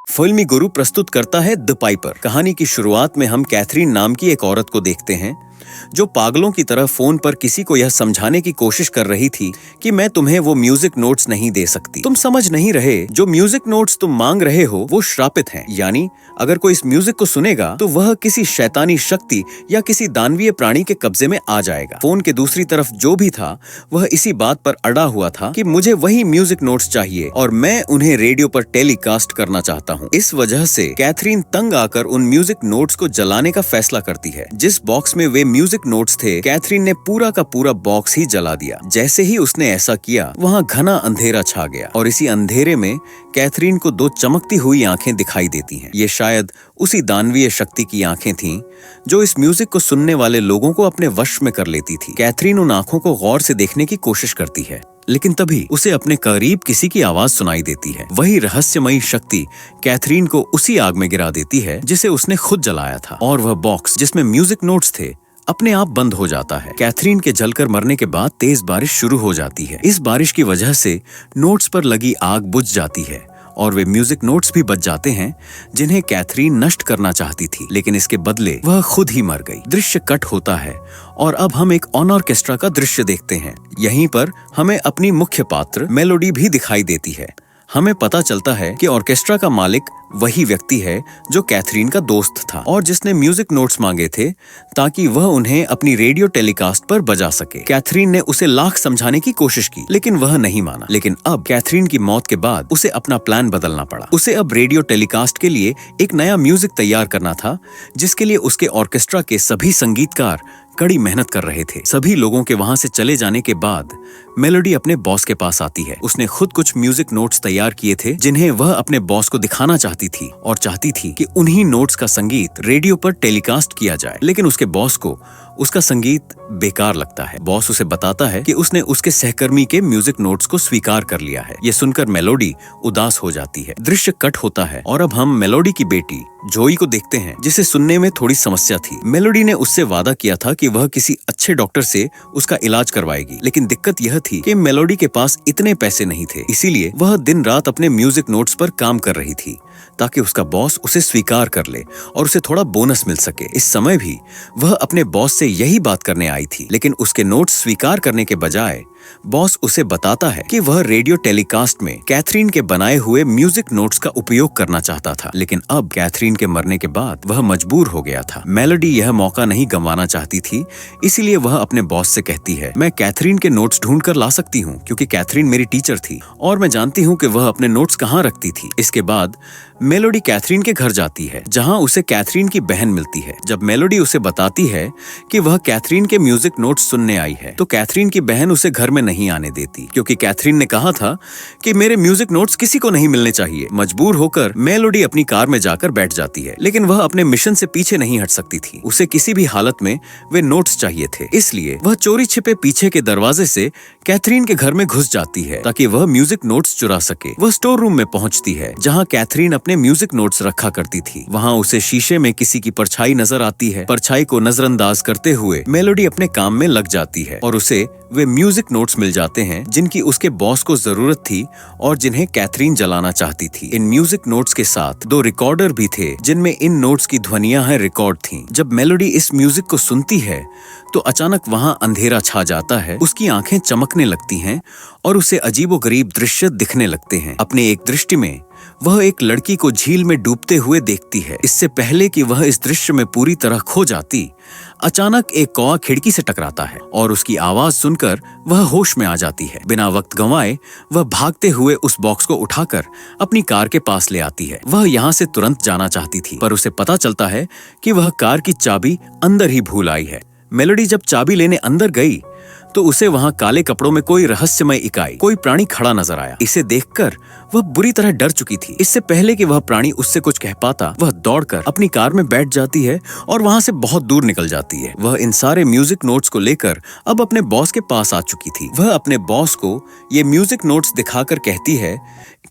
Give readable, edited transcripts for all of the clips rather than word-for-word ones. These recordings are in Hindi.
फिल्मी गुरु प्रस्तुत करता है द पाइपर। कहानी की शुरुआत में हम कैथरीन नाम की एक औरत को देखते हैं जो पागलों की तरह फोन पर किसी को यह समझाने की कोशिश कर रही थी कि मैं तुम्हें वो म्यूजिक नोट्स नहीं दे सकती। तुम समझ नहीं रहे, जो म्यूजिक नोट्स तुम मांग रहे हो वो श्रापित हैं। यानी अगर कोई इस म्यूजिक को सुनेगा तो वह किसी शैतानी शक्ति या किसी दानवीय प्राणी के कब्जे में आ जाएगा। फोन के दूसरी तरफ जो भी था वह इसी बात पर अड़ा हुआ था कि मुझे वही म्यूजिक नोट्स चाहिए और मैं उन्हें रेडियो पर टेलीकास्ट करना चाहता हूँ। इस वजह से कैथरीन तंग आकर उन म्यूजिक नोट्स को जलाने का फैसला करती है। जिस बॉक्स में वे म्यूजिक नोट्स थे, कैथरीन ने पूरा का पूरा बॉक्स ही जला दिया। जैसे ही उसने ऐसा किया, वहाँ घना अंधेरा छा गया और इसी अंधेरे में कैथरीन को दो चमकती हुई आंखें दिखाई देती हैं। ये शायद उसी दानवीय शक्ति की आंखें थीं जो इस म्यूजिक को सुनने वाले लोगों को अपने वश में कर लेती थी। कैथरीन उन आंखों को गौर से देखने की कोशिश करती है, लेकिन तभी उसे अपने करीब किसी की आवाज सुनाई देती है। वही रहस्यमयी शक्ति कैथरीन को उसी आग में गिरा देती है जिसे उसने खुद जलाया था, और वह बॉक्स जिसमें म्यूजिक नोट्स थे अपने आप बंद हो जाता है। कैथरीन के जलकर मरने के बाद तेज बारिश शुरू हो जाती है। इस बारिश की वजह से नोट्स पर लगी आग बुझ जाती है और वे म्यूजिक नोट्स भी बच जाते हैं जिन्हें कैथरीन नष्ट करना चाहती थी, लेकिन इसके बदले वह खुद ही मर गई। दृश्य कट होता है और अब हम एक ऑर्केस्ट्रा का दृश्य देखते हैं। यहीं पर हमें अपनी मुख्य पात्र मेलोडी भी दिखाई देती है। हमें पता चलता है कि ऑर्केस्ट्रा का मालिक वही व्यक्ति है जो कैथरीन का दोस्त था और जिसने म्यूजिक नोट्स मांगे थे ताकि वह उन्हें अपनी रेडियो टेलीकास्ट पर बजा सके। कैथरीन ने उसे लाख समझाने की कोशिश की, लेकिन वह नहीं माना। लेकिन अब कैथरीन की मौत के बाद उसे अपना प्लान बदलना पड़ा। उसे अब रेडियो टेलीकास्ट के लिए एक नया म्यूजिक तैयार करना था, जिसके लिए उसके ऑर्केस्ट्रा के सभी संगीतकार कड़ी मेहनत कर रहे थे। सभी लोगों के वहां से चले जाने के बाद मेलोडी अपने बॉस के पास आती है। उसने खुद कुछ म्यूजिक नोट्स तैयार किए थे जिन्हें वह अपने बॉस को दिखाना चाहती थी और चाहती थी कि उन्हीं नोट्स का संगीत रेडियो पर टेलीकास्ट किया जाए। लेकिन उसके बॉस को उसका संगीत बेकार लगता है। बॉस उसे बताता है कि उसने उसके सहकर्मी के म्यूजिक नोट्स को स्वीकार कर लिया है। ये सुनकर मेलोडी उदास हो जाती है। दृश्य कट होता है और अब हम मेलोडी की बेटी जोई को देखते हैं, जिसे सुनने में थोड़ी समस्या थी। मेलोडी ने उससे वादा किया था कि वह किसी अच्छे डॉक्टर से उसका इलाज करवाएगी, लेकिन दिक्कत यह थी कि मेलोडी के पास इतने पैसे नहीं थे। इसीलिए वह दिन रात अपने म्यूजिक नोट्स पर काम कर रही थी ताकि उसका बॉस उसे स्वीकार कर ले और उसे थोड़ा बोनस मिल सके। इस समय भी वह अपने बॉस से यही बात करने आई थी, लेकिन उसके नोट्स स्वीकार करने के बजाय बॉस उसे बताता है कि वह रेडियो टेलीकास्ट में कैथरीन के बनाए हुए म्यूजिक नोट्स का उपयोग करना चाहता था। लेकिन अब कैथरीन के मरने के बाद वह मजबूर हो गया था। मेलोडी यह मौका नहीं गंवाना चाहती थी, इसीलिए वह अपने बॉस से कहती है, मैं कैथरीन के नोट्स ढूंढ कर ला सकती हूँ क्योंकि कैथरीन मेरी टीचर थी और मैं जानती हूँ कि वह अपने नोट्स कहाँ रखती थी। इसके बाद मेलोडी कैथरीन के घर जाती है, जहाँ उसे कैथरीन की बहन मिलती है। जब मेलोडी उसे बताती है कि वह कैथरीन के म्यूजिक नोट्स सुनने आई है, तो कैथरीन की बहन उसे घर में नहीं आने देती क्योंकि कैथरीन ने कहा था कि मेरे म्यूजिक नोट्स किसी को नहीं मिलने चाहिए। मजबूर होकर मेलोडी अपनी कार में जाकर बैठ जाती है, लेकिन वह अपने मिशन से पीछे नहीं हट सकती थी। उसे किसी भी हालत में वे नोट्स चाहिए थे, इसलिए वह चोरी छिपे पीछे के दरवाजे से कैथरीन के घर में घुस जाती है ताकि वह म्यूजिक नोट्स चुरा सके। वह स्टोर रूम में पहुंचती है जहां कैथरीन अपने म्यूजिक नोट्स रखा करती थी। वहां उसे शीशे में किसी की परछाई नजर आती है। परछाई को नजरअंदाज करते हुए मेलोडी अपने काम में लग जाती है और उसे वे म्यूजिक नोट्स मिल जाते हैं जिनकी उसके बॉस को जरूरत थी और जिन्हें कैथरीन जलाना चाहती थी। इन म्यूजिक नोट्स के साथ दो रिकॉर्डर भी थे जिनमें इन नोट्स की ध्वनियां हैं रिकॉर्ड थीं। जब मेलोडी इस म्यूजिक को सुनती है तो अचानक वहां अंधेरा छा जाता है। उसकी आंखें चमकने लगती हैं और उसे अजीबोगरीब दृश्य दिखने लगते हैं। अपने एक दृष्टि में वह एक लड़की को झील में डूबते हुए देखती है। इससे पहले कि वह इस दृश्य में पूरी तरह खो जाती, अचानक एक कौवा खिड़की से टकराता है और उसकी आवाज सुनकर वह होश में आ जाती है। बिना वक्त गंवाए वह भागते हुए उस बॉक्स को उठाकर अपनी कार के पास ले आती है। वह यहाँ से तुरंत जाना चाहती थी, पर उसे पता चलता है कि वह कार की चाबी अंदर ही भूल आई है। मेलोडी जब चाबी लेने अंदर गई तो उसे वहां काले कपड़ों में कोई रहस्यमय इकाई, कोई प्राणी खड़ा नजर आया। इसे देखकर वह बुरी तरह डर चुकी थी। इससे पहले कि वह प्राणी उससे कुछ कह पाता, वह दौड़कर अपनी कार में बैठ जाती है और वहां से बहुत दूर निकल जाती है। वह इन सारे म्यूजिक नोट्स को लेकर अब अपने बॉस के पास आ चुकी थी। वह अपने बॉस को ये म्यूजिक नोट्स दिखाकर कहती है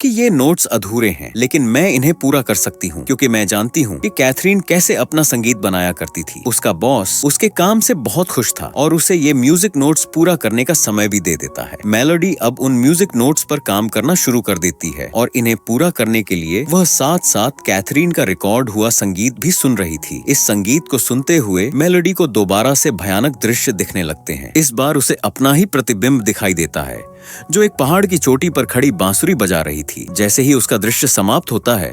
कि ये नोट्स अधूरे हैं, लेकिन मैं इन्हें पूरा कर सकती हूँ क्योंकि मैं जानती हूँ कि कैथरीन कैसे अपना संगीत बनाया करती थी। उसका बॉस उसके काम से बहुत खुश था और उसे ये म्यूजिक नोट्स पूरा करने का समय भी दे देता है। मेलोडी अब उन म्यूजिक नोट्स पर काम करना शुरू कर देती है और इन्हें पूरा करने के लिए वह साथ साथ कैथरीन का रिकॉर्ड हुआ संगीत भी सुन रही थी। इस संगीत को सुनते हुए मेलोडी को दोबारा से भयानक दृश्य दिखने लगते हैं। इस बार उसे अपना ही प्रतिबिंब दिखाई देता है जो एक पहाड़ की चोटी पर खड़ी बांसुरी बजा रही थी। जैसे ही उसका दृश्य समाप्त होता है,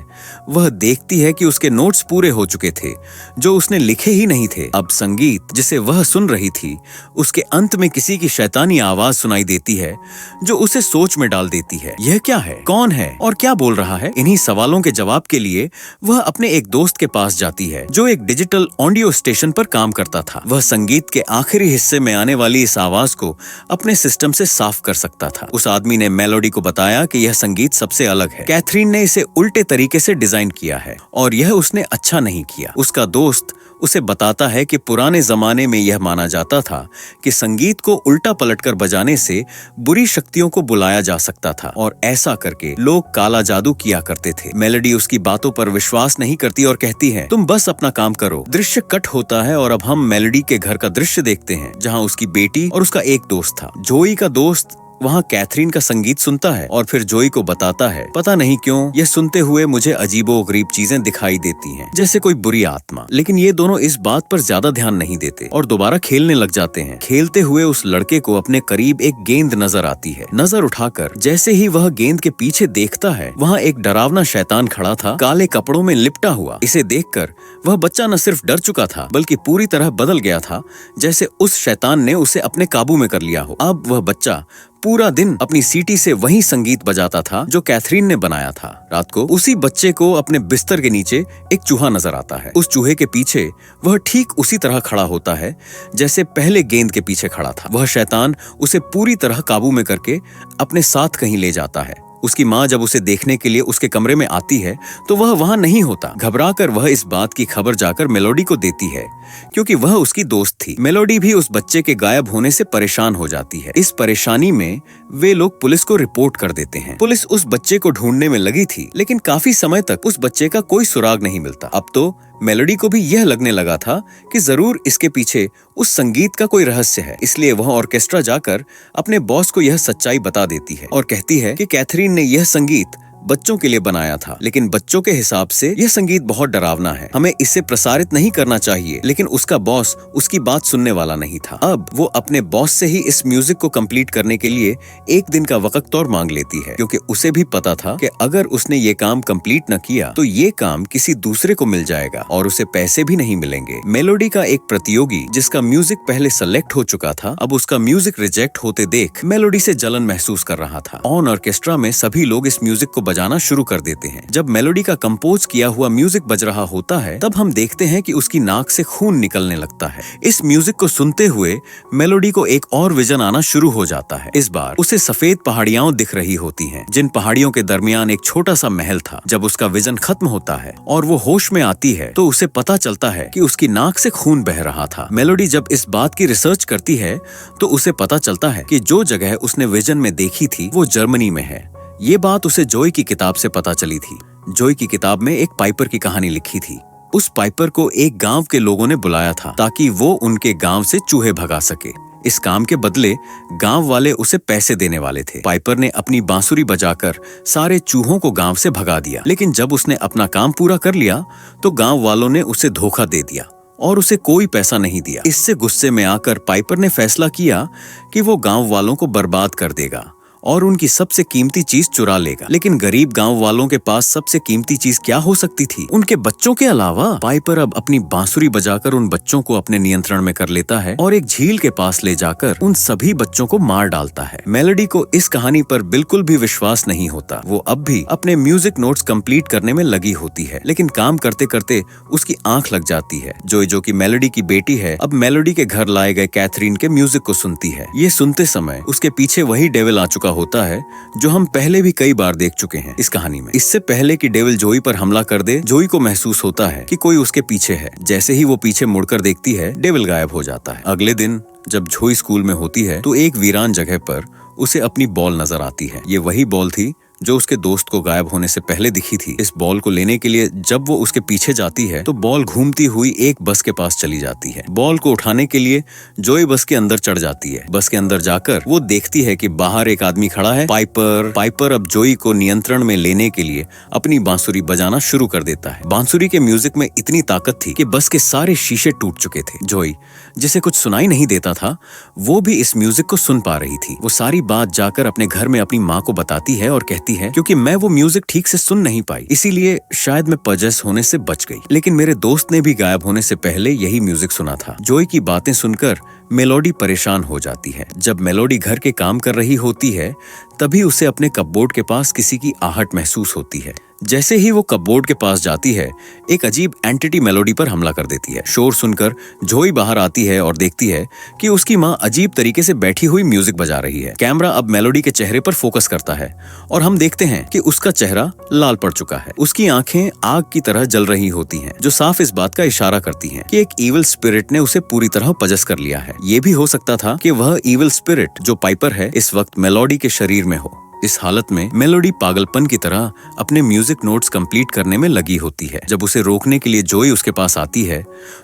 वह देखती है कि उसके नोट्स पूरे हो चुके थे जो उसने लिखे ही नहीं थे। अब संगीत जिसे वह सुन रही थी, उसके अंत में किसी की शैतानी आवाज सुनाई देती है जो उसे सोच में डाल देती है। यह क्या है, कौन है और क्या बोल रहा है? इन्हीं सवालों के जवाब के लिए वह अपने एक दोस्त के पास जाती है जो एक डिजिटल ऑडियो स्टेशन पर काम करता था। वह संगीत के आखिरी हिस्से में आने वाली इस आवाज को अपने सिस्टम से साफ कर सकता था। उस आदमी ने मेलोडी को बताया कि यह संगीत सबसे अलग है। कैथरीन ने इसे उल्टे तरीके से डिजाइन किया है और यह उसने अच्छा नहीं किया। उसका दोस्त उसे बताता है कि पुराने जमाने में यह माना जाता था कि संगीत को उल्टा पलटकर बजाने से बुरी शक्तियों को बुलाया जा सकता था और ऐसा करके लोग काला जादू किया करते थे। मेलोडी उसकी बातों पर विश्वास नहीं करती और कहती है, तुम बस अपना काम करो। दृश्य कट होता है और अब हम मेलोडी के घर का दृश्य देखते हैं जहाँ उसकी बेटी और उसका एक दोस्त था। जोई का दोस्त वहाँ कैथरीन का संगीत सुनता है और फिर जोई को बताता है, पता नहीं क्यों यह सुनते हुए मुझे अजीबोगरीब चीजें दिखाई देती हैं, जैसे कोई बुरी आत्मा। लेकिन ये दोनों इस बात पर ज्यादा ध्यान नहीं देते और दोबारा खेलने लग जाते हैं। खेलते हुए उस लड़के को अपने करीब एक गेंद नजर आती है। नजर उठाकर जैसे ही वह गेंद के पीछे देखता है, वहाँ एक डरावना शैतान खड़ा था, काले कपड़ों में लिपटा हुआ। इसे देखकर वह बच्चा न सिर्फ डर चुका था बल्कि पूरी तरह बदल गया था, जैसे उस शैतान ने उसे अपने काबू में कर लिया हो। अब वह बच्चा पूरा दिन अपनी सीटी से वही संगीत बजाता था जो कैथरीन ने बनाया था। रात को उसी बच्चे को अपने बिस्तर के नीचे एक चूहा नजर आता है। उस चूहे के पीछे वह ठीक उसी तरह खड़ा होता है जैसे पहले गेंद के पीछे खड़ा था। वह शैतान उसे पूरी तरह काबू में करके अपने साथ कहीं ले जाता है। उसकी माँ जब उसे देखने के लिए उसके कमरे में आती है तो वह वहां नहीं होता। घबराकर वह इस बात की खबर जाकर मेलोडी को देती है क्योंकि वह उसकी दोस्त थी। मेलोडी भी उस बच्चे के गायब होने से परेशान हो जाती है। इस परेशानी में वे लोग पुलिस को रिपोर्ट कर देते हैं। पुलिस उस बच्चे को ढूंढने में लगी थी, लेकिन काफी समय तक उस बच्चे का कोई सुराग नहीं मिलता। अब तो मेलोडी को भी यह लगने लगा था कि जरूर इसके पीछे उस संगीत का कोई रहस्य है। इसलिए वह ऑर्केस्ट्रा जाकर अपने बॉस को यह सच्चाई बता देती है और कहती है कि कैथरीन ने यह संगीत बच्चों के लिए बनाया था, लेकिन बच्चों के हिसाब से यह संगीत बहुत डरावना है, हमें इसे प्रसारित नहीं करना चाहिए। लेकिन उसका बॉस उसकी बात सुनने वाला नहीं था। अब वो अपने बॉस से ही इस म्यूजिक को कंप्लीट करने के लिए एक दिन का वक्त और मांग लेती है, क्योंकि उसे भी पता था कि अगर उसने ये काम कंप्लीट न किया तो ये काम किसी दूसरे को मिल जाएगा और उसे पैसे भी नहीं मिलेंगे। मेलोडी का एक प्रतियोगी जिसका म्यूजिक पहले सेलेक्ट हो चुका था, अब उसका म्यूजिक रिजेक्ट होते देख मेलोडी से जलन महसूस कर रहा था। ऑन ऑर्केस्ट्रा में सभी लोग इस म्यूजिक को बजाना शुरू कर देते हैं। जब मेलोडी का कंपोज किया हुआ म्यूजिक बज रहा होता है, तब हम देखते हैं कि उसकी नाक से खून निकलने लगता है। इस म्यूजिक को सुनते हुए मेलोडी को एक और विजन आना शुरू हो जाता है। इस बार उसे सफेद पहाड़ियां दिख रही होती हैं, जिन पहाड़ियों के दरमियान एक छोटा सा महल था। जब उसका विजन खत्म होता है और वो होश में आती है तो उसे पता चलता है कि उसकी नाक से खून बह रहा था। मेलोडी जब इस बात की रिसर्च करती है तो उसे पता चलता है कि जो जगह उसने विजन में देखी थी वो जर्मनी में है। ये बात उसे जोई की किताब से पता चली थी। जोई की किताब में एक पाइपर की कहानी लिखी थी। उस पाइपर को एक गांव के लोगों ने बुलाया था ताकि वो उनके गांव से चूहे भगा सके। इस काम के बदले गांव वाले उसे पैसे देने वाले थे। पाइपर ने अपनी बांसुरी बजाकर सारे चूहों को गांव से भगा दिया, लेकिन जब उसने अपना काम पूरा कर लिया तो गांव वालों ने उसे धोखा दे दिया और उसे कोई पैसा नहीं दिया। इससे गुस्से में आकर पाइपर ने फैसला किया कि वो गांव वालों को बर्बाद कर देगा और उनकी सबसे कीमती चीज चुरा लेगा। लेकिन गरीब गांव वालों के पास सबसे कीमती चीज क्या हो सकती थी उनके बच्चों के अलावा? पाइपर अब अपनी बांसुरी बजाकर उन बच्चों को अपने नियंत्रण में कर लेता है और एक झील के पास ले जाकर उन सभी बच्चों को मार डालता है। मेलोडी को इस कहानी पर बिल्कुल भी विश्वास नहीं होता। वो अब भी अपने म्यूजिक नोट्स कंप्लीट करने में लगी होती है, लेकिन काम करते करते उसकी आंख लग जाती है। जो कि मेलोडी की बेटी है, अब मेलोडी के घर लाए गए कैथरीन के म्यूजिक को सुनती है। ये सुनते समय उसके पीछे वही डेविल आ चुका होता है जो हम पहले भी कई बार देख चुके हैं इस कहानी में। इससे पहले कि डेविल जोई पर हमला कर दे, जोई को महसूस होता है कि कोई उसके पीछे है। जैसे ही वो पीछे मुड़कर देखती है, डेविल गायब हो जाता है। अगले दिन जब जोई स्कूल में होती है तो एक वीरान जगह पर उसे अपनी बॉल नजर आती है। ये वही बॉल थी जो उसके दोस्त को गायब होने से पहले दिखी थी। इस बॉल को लेने के लिए जब वो उसके पीछे जाती है तो बॉल घूमती हुई एक बस के पास चली जाती है। बॉल को उठाने के लिए जोई बस के अंदर चढ़ जाती है। बस के अंदर जाकर वो देखती है कि बाहर एक आदमी खड़ा है, पाइपर अब जोई को नियंत्रण में लेने के लिए अपनी बांसुरी बजाना शुरू कर देता है। बांसुरी के म्यूजिक में इतनी ताकत थी कि बस के सारे शीशे टूट चुके थे। जोई, जिसे कुछ सुनाई नहीं देता था, वो भी इस म्यूजिक को सुन पा रही थी। वो सारी बात जाकर अपने घर में अपनी माँ को बताती है और कहती है, क्योंकि मैं वो म्यूजिक ठीक से सुन नहीं पाई, इसीलिए शायद मैं पजेस होने से बच गई। लेकिन मेरे दोस्त ने भी गायब होने से पहले यही म्यूजिक सुना था। जोई की बातें सुनकर मेलोडी परेशान हो जाती है। जब मेलोडी घर के काम कर रही होती है तभी उसे अपने कपबोर्ड के पास किसी की आहट महसूस होती है। जैसे ही वो कपबोर्ड के पास जाती है, एक अजीब एंटिटी मेलोडी पर हमला कर देती है। शोर सुनकर जोई बाहर आती है और देखती है कि उसकी माँ अजीब तरीके से बैठी हुई म्यूजिक बजा रही है। कैमरा अब मेलोडी के चेहरे पर फोकस करता है और हम देखते हैं कि उसका चेहरा लाल पड़ चुका है। उसकी आंखें आग की तरह जल रही होती हैं, जो साफ इस बात का इशारा करती हैं कि एक ईविल स्पिरिट ने उसे पूरी तरह पजस कर लिया है। ये भी हो सकता था कि वह ईविल स्पिरिट जो पाइपर है इस वक्त मेलोडी के शरीर में हो। इस हालत में मेलोडी पागलपन की तरह अपने म्यूजिक नोट्स कंप्लीट करने में लगी होती है। जब उसे रोकने के लिए जोई उसके पास आती है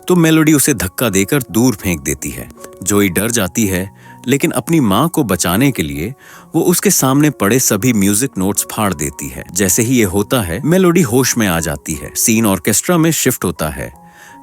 तो मेलोडी उसे धक्का देकर दूर फेंक देती है। जोई डर जाती है, लेकिन अपनी माँ को बचाने के लिए वो उसके सामने पड़े सभी म्यूजिक नोट्स फाड़ देती है। जैसे ही ये होता है, मेलोडी होश में आ जाती है। सीन ऑर्केस्ट्रा में शिफ्ट होता है,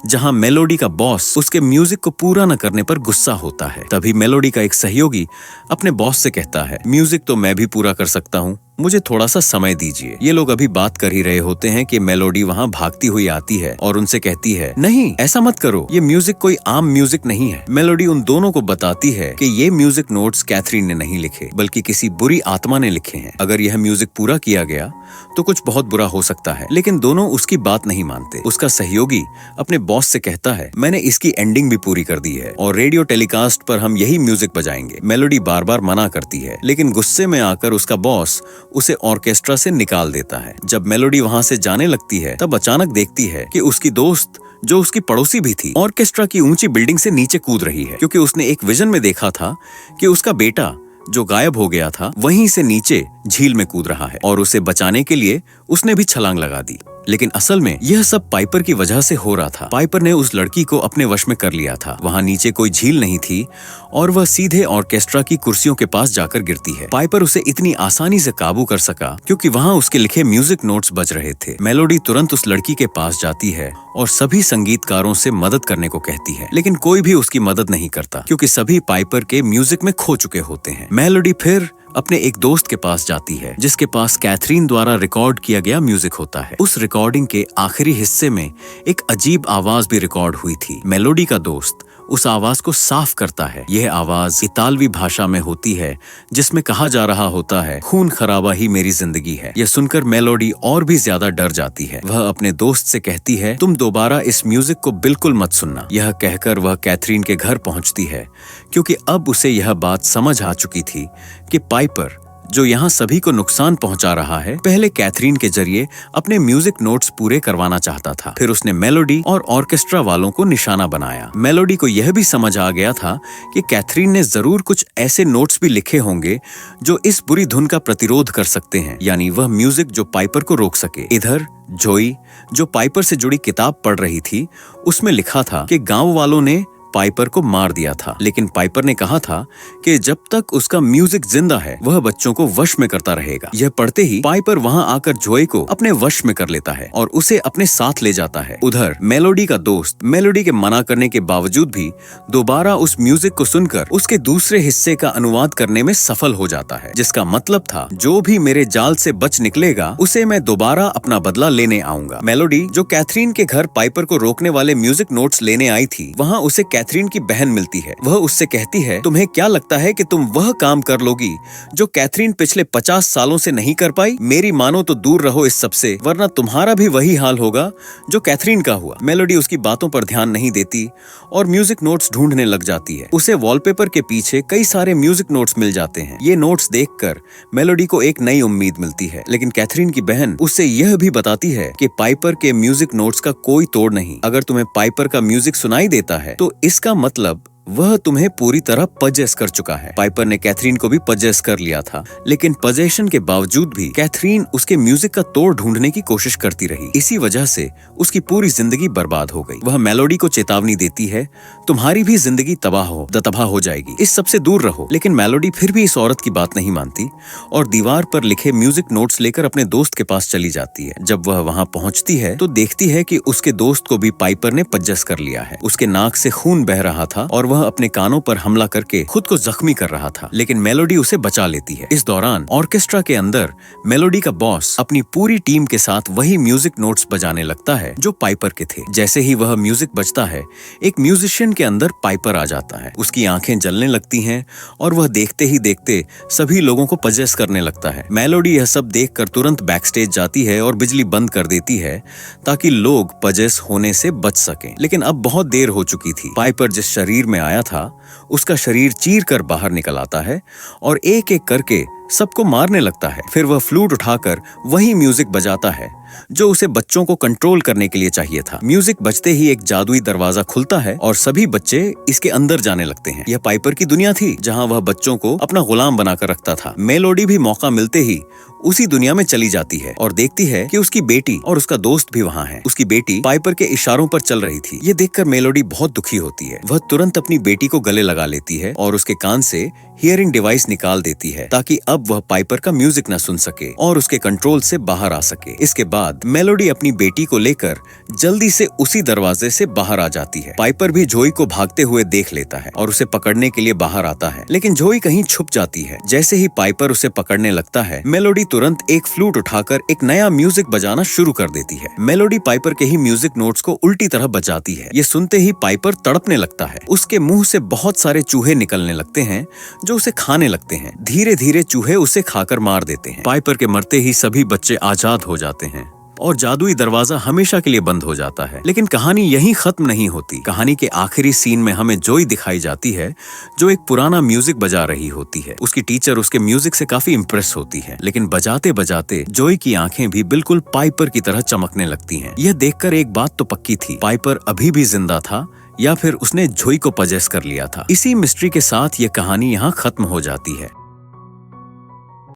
जहां मेलोडी का बॉस उसके म्यूजिक को पूरा न करने पर गुस्सा होता है। तभी मेलोडी का एक सहयोगी अपने बॉस से कहता है, म्यूजिक तो मैं भी पूरा कर सकता हूँ, मुझे थोड़ा सा समय दीजिए। ये लोग अभी बात कर ही रहे होते हैं कि मेलोडी वहाँ भागती हुई आती है और उनसे कहती है, नहीं ऐसा मत करो, ये म्यूजिक कोई आम म्यूजिक नहीं है। मेलोडी उन दोनों को बताती है कि ये म्यूजिक नोट्स कैथरीन ने नहीं लिखे, बल्कि किसी बुरी आत्मा ने लिखे हैं। अगर यह म्यूजिक पूरा किया गया तो कुछ बहुत बुरा हो सकता है। लेकिन दोनों उसकी बात नहीं मानते। उसका सहयोगी अपने बॉस से कहता है, मैंने इसकी एंडिंग भी पूरी कर दी है और रेडियो टेलीकास्ट पर हम यही म्यूजिक बजाएंगे। मेलोडी बार बार मना करती है, लेकिन गुस्से में आकर उसका बॉस उसे ऑर्केस्ट्रा से निकाल देता है। जब मेलोडी वहां से जाने लगती है तब अचानक देखती है कि उसकी दोस्त, जो उसकी पड़ोसी भी थी, ऑर्केस्ट्रा की ऊंची बिल्डिंग से नीचे कूद रही है, क्योंकि उसने एक विजन में देखा था कि उसका बेटा जो गायब हो गया था वहीं से नीचे झील में कूद रहा है और उसे बचाने के लिए उसने भी छलांग लगा दी। लेकिन असल में यह सब पाइपर की वजह से हो रहा था। पाइपर ने उस लड़की को अपने वश में कर लिया था। वहां नीचे कोई झील नहीं थी और वह सीधे ऑर्केस्ट्रा की कुर्सियों के पास जाकर गिरती है। पाइपर उसे इतनी आसानी से काबू कर सका क्योंकि वहां उसके लिखे म्यूजिक नोट्स बज रहे थे। मेलोडी तुरंत उस लड़की के पास जाती है और सभी संगीतकारों से मदद करने को कहती है, लेकिन कोई भी उसकी मदद नहीं करता क्योंकि सभी पाइपर के म्यूजिक में खो चुके होते हैं। मेलोडी फिर अपने एक दोस्त के पास जाती है जिसके पास कैथरीन द्वारा रिकॉर्ड किया गया म्यूजिक होता है। उस रिकॉर्डिंग के आखिरी हिस्से में एक अजीब आवाज भी रिकॉर्ड हुई थी। मेलोडी का दोस्त उस आवाज को साफ करता है। यह आवाज इतालवी भाषा में होती है जिसमें कहा जा रहा होता है, खून खराबा ही मेरी जिंदगी है। यह सुनकर मेलोडी और भी ज्यादा डर जाती है। वह अपने दोस्त से कहती है, तुम दोबारा इस म्यूजिक को बिल्कुल मत सुनना। यह कहकर वह कैथरीन के घर पहुंचती है क्योंकि अब उसे यह बात समझ आ चुकी थी कि पाइपर, जो यहाँ सभी को नुकसान पहुंचा रहा है, पहले कैथरीन के जरिए अपने म्यूजिक नोट्स पूरे करवाना चाहता था। फिर उसने मेलोडी और ऑर्केस्ट्रा वालों को निशाना बनाया। मेलोडी को यह भी समझ आ गया था कि कैथरीन ने जरूर कुछ ऐसे नोट्स भी लिखे होंगे जो इस बुरी धुन का प्रतिरोध कर सकते हैं, यानी वह म्यूजिक जो पाइपर को रोक सके। इधर जोई, जो पाइपर से जुड़ी किताब पढ़ रही थी, उसमें लिखा था कि गाँव वालों ने पाइपर को मार दिया था, लेकिन पाइपर ने कहा था कि जब तक उसका म्यूजिक जिंदा है वह बच्चों को वश में करता रहेगा। यह पढ़ते ही पाइपर वहां आकर जोई को अपने वश में कर लेता है और उसे अपने साथ ले जाता है। उधर मेलोडी का दोस्त मेलोडी के मना करने के बावजूद भी दोबारा उस म्यूजिक को सुनकर उसके दूसरे हिस्से का अनुवाद करने में सफल हो जाता है, जिसका मतलब था, जो भी मेरे जाल से बच निकलेगा उसे मैं दोबारा अपना बदला लेने आऊंगा। मेलोडी, जो कैथरीन के घर पाइपर को रोकने वाले म्यूजिक नोट्स लेने आई थी, वहाँ उसे कैथरीन की बहन मिलती है। वह उससे कहती है, तुम्हें क्या लगता है कि तुम वह काम कर लोगी जो कैथरीन पिछले 50 सालों से नहीं कर पाई? मेरी मानो तो दूर रहो इस सब से, वरना तुम्हारा भी वही हाल होगा जो कैथरीन का हुआ। मेलोडी उसकी बातों पर ध्यान नहीं देती और म्यूजिक नोट्स ढूंढने लग जाती है। उसे वॉलपेपर के पीछे कई सारे म्यूजिक नोट्स मिल जाते हैं। ये नोट्स देखकर मेलोडी को एक नई उम्मीद मिलती है, लेकिन कैथरीन की बहन उससे यह भी बताती है कि पाइपर के म्यूजिक नोट्स का कोई तोड़ नहीं। अगर तुम्हें पाइपर का म्यूजिक सुनाई देता है तो इसका मतलब वह तुम्हें पूरी तरह पजेस कर चुका है। पाइपर ने कैथरीन को भी पजेस कर लिया था, लेकिन पजेशन के बावजूद भी कैथरीन उसके म्यूजिक का तोड़ ढूंढने की कोशिश करती रही। इसी वजह से उसकी पूरी जिंदगी बर्बाद हो गई। वह मेलोडी को चेतावनी देती है, तुम्हारी भी जिंदगी तबाह हो जाएगी, इस सबसे दूर रहो। लेकिन मेलोडी फिर भी इस औरत की बात नहीं मानती और दीवार पर लिखे म्यूजिक नोट्स लेकर अपने दोस्त के पास चली जाती है। जब वह वहां पहुंचती है तो देखती है कि उसके दोस्त को भी पाइपर ने पजेस कर लिया है। उसके नाक से खून बह रहा था और वह अपने कानों पर हमला करके खुद को जख्मी कर रहा था, लेकिन मेलोडी उसे बचा लेती है। इस दौरान ऑर्केस्ट्रा के अंदर मेलोडी का बॉस अपनी पूरी टीम के साथ वही म्यूजिक नोट्स बजाने लगता है जो पाइपर के थे। जैसे ही वह म्यूजिक बजता है, एक म्यूजिशियन के अंदर पाइपर आ जाता है। उसकी आंखें जलने लगती हैं और वह देखते ही देखते सभी लोगों को पजेस करने लगता है। मेलोडी यह सब देखकर तुरंत बैकस्टेज जाती है और बिजली बंद कर देती है ताकि लोग पजेस होने से बच सकें। लेकिन अब बहुत देर हो चुकी थी। पाइपर जिस शरीर में आया था उसका शरीर चीर कर बाहर निकल आता है और एक एक करके सबको मारने लगता है। फिर वह फ्लूट उठाकर वही म्यूजिक बजाता है जो उसे बच्चों को कंट्रोल करने के लिए चाहिए था। म्यूजिक बजते ही एक जादुई दरवाजा खुलता है और सभी बच्चे इसके अंदर जाने लगते हैं। यह पाइपर की दुनिया थी जहां वह बच्चों को अपना गुलाम बनाकर रखता था। मेलोडी भी मौका मिलते ही उसी दुनिया में चली जाती है और देखती है कि उसकी बेटी और उसका दोस्त भी वहां है। उसकी बेटी पाइपर के इशारों पर चल रही थी। ये देखकर मेलोडी बहुत दुखी होती है। वह तुरंत अपनी बेटी को गले लगा लेती है और उसके कान से हियरिंग डिवाइस निकाल देती है ताकि अब वह पाइपर का म्यूजिक न सुन सके और उसके कंट्रोल से बाहर आ सके। इसके बाद मेलोडी अपनी बेटी को लेकर जल्दी से उसी दरवाजे से बाहर आ जाती है। पाइपर भी जोई को भागते हुए देख लेता है और उसे पकड़ने के लिए बाहर आता है, लेकिन जोई कहीं छुप जाती है। जैसे ही पाइपर उसे पकड़ने लगता है, मेलोडी तुरंत एक फ्लूट उठाकर एक नया म्यूजिक बजाना शुरू कर देती है। मेलोडी पाइपर के ही म्यूजिक नोट्स को उल्टी तरह बजाती है। ये सुनते ही पाइपर तड़पने लगता है। उसके मुंह से बहुत सारे चूहे निकलने लगते हैं जो उसे खाने लगते हैं। धीरे धीरे चूहे उसे खाकर मार देते हैं। पाइपर के मरते ही सभी बच्चे आजाद हो जाते हैं और जादुई दरवाजा हमेशा के लिए बंद हो जाता है। लेकिन कहानी यहीं खत्म नहीं होती। कहानी के आखिरी सीन में हमें जोई दिखाई जाती है जो एक पुराना म्यूजिक बजा रही होती है। उसकी टीचर उसके म्यूजिक से काफी इम्प्रेस होती है, लेकिन बजाते बजाते जोई की आंखें भी बिल्कुल पाइपर की तरह चमकने लगती हैं। यह देखकर एक बात तो पक्की थी, पाइपर अभी भी जिंदा था या फिर उसने जोई को पजेस कर लिया था। इसी मिस्ट्री के साथ ये कहानी यहाँ खत्म हो जाती है।